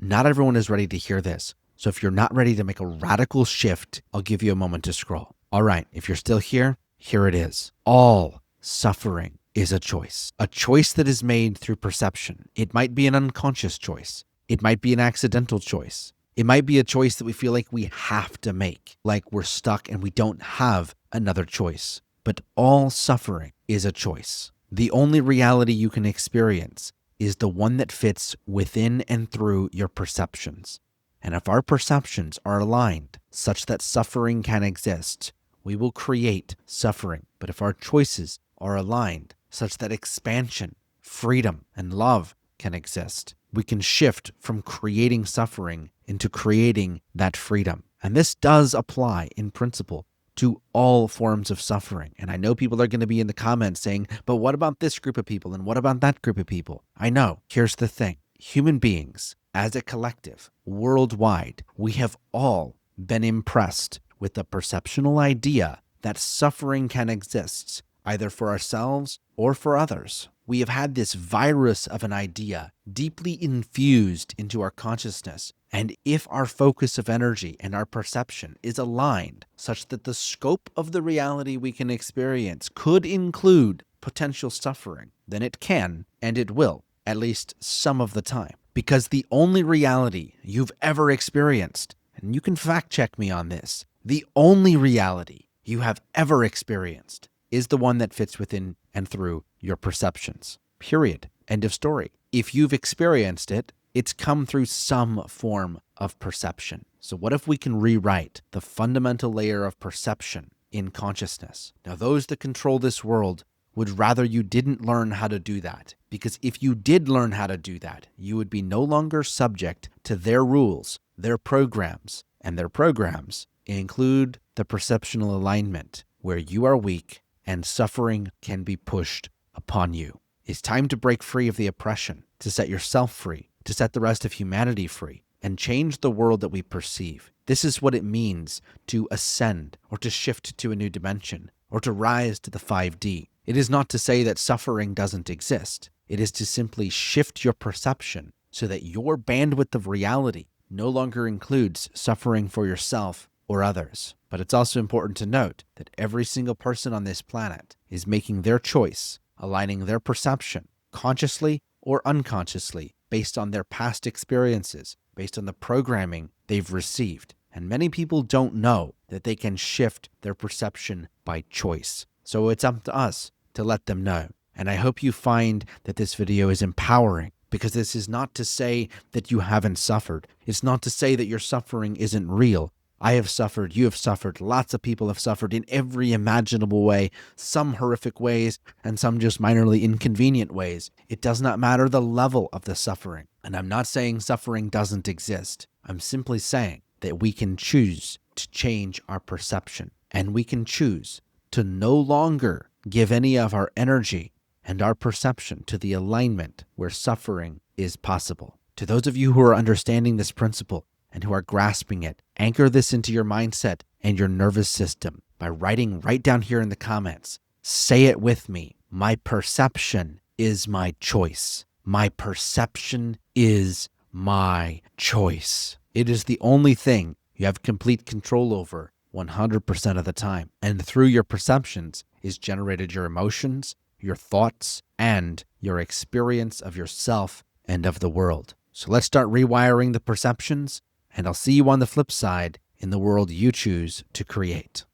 not everyone is ready to hear this. So if you're not ready to make a radical shift, I'll give you a moment to scroll. All right, if you're still here, here it is. All suffering is a choice that is made through perception. It might be an unconscious choice. It might be an accidental choice. It might be a choice that we feel like we have to make, like we're stuck and we don't have another choice. But all suffering is a choice. The only reality you can experience is the one that fits within and through your perceptions. And if our perceptions are aligned such that suffering can exist, we will create suffering. But if our choices are aligned such that expansion, freedom, and love can exist, we can shift from creating suffering into creating that freedom. And this does apply in principle to all forms of suffering. And I know people are going to be in the comments saying, but what about this group of people? And what about that group of people? I know. Here's the thing. Human beings, as a collective, worldwide, we have all been impressed with the perceptual idea that suffering can exist, either for ourselves or for others. We have had this virus of an idea deeply infused into our consciousness. And if our focus of energy and our perception is aligned such that the scope of the reality we can experience could include potential suffering, then it can and it will, at least some of the time. Because the only reality you've ever experienced, and you can fact check me on this, the only reality you have ever experienced is the one that fits within and through your perceptions. Period. End of story. If you've experienced it, it's come through some form of perception. So what if we can rewrite the fundamental layer of perception in consciousness? Now, those that control this world would rather you didn't learn how to do that. Because if you did learn how to do that, you would be no longer subject to their rules, their programs, and their programs include the perceptual alignment where you are weak and suffering can be pushed upon you. It's time to break free of the oppression, to set yourself free, to set the rest of humanity free, and change the world that we perceive. This is what it means to ascend, or to shift to a new dimension, or to rise to the 5D. It is not to say that suffering doesn't exist. It is to simply shift your perception so that your bandwidth of reality no longer includes suffering for yourself or others. But it's also important to note that every single person on this planet is making their choice, aligning their perception, consciously or unconsciously, based on their past experiences, based on the programming they've received. And many people don't know that they can shift their perception by choice. So it's up to us to let them know. And I hope you find that this video is empowering, because this is not to say that you haven't suffered. It's not to say that your suffering isn't real. I have suffered, you have suffered, lots of people have suffered in every imaginable way, some horrific ways and some just minorly inconvenient ways. It does not matter the level of the suffering. And I'm not saying suffering doesn't exist. I'm simply saying that we can choose to change our perception, and we can choose to no longer give any of our energy and our perception to the alignment where suffering is possible. To those of you who are understanding this principle and who are grasping it, anchor this into your mindset and your nervous system by writing right down here in the comments. Say it with me. My perception is my choice. My perception is my choice. It is the only thing you have complete control over 100% of the time. And through your perceptions is generated your emotions, your thoughts, and your experience of yourself and of the world. So let's start rewiring the perceptions, and I'll see you on the flip side in the world you choose to create.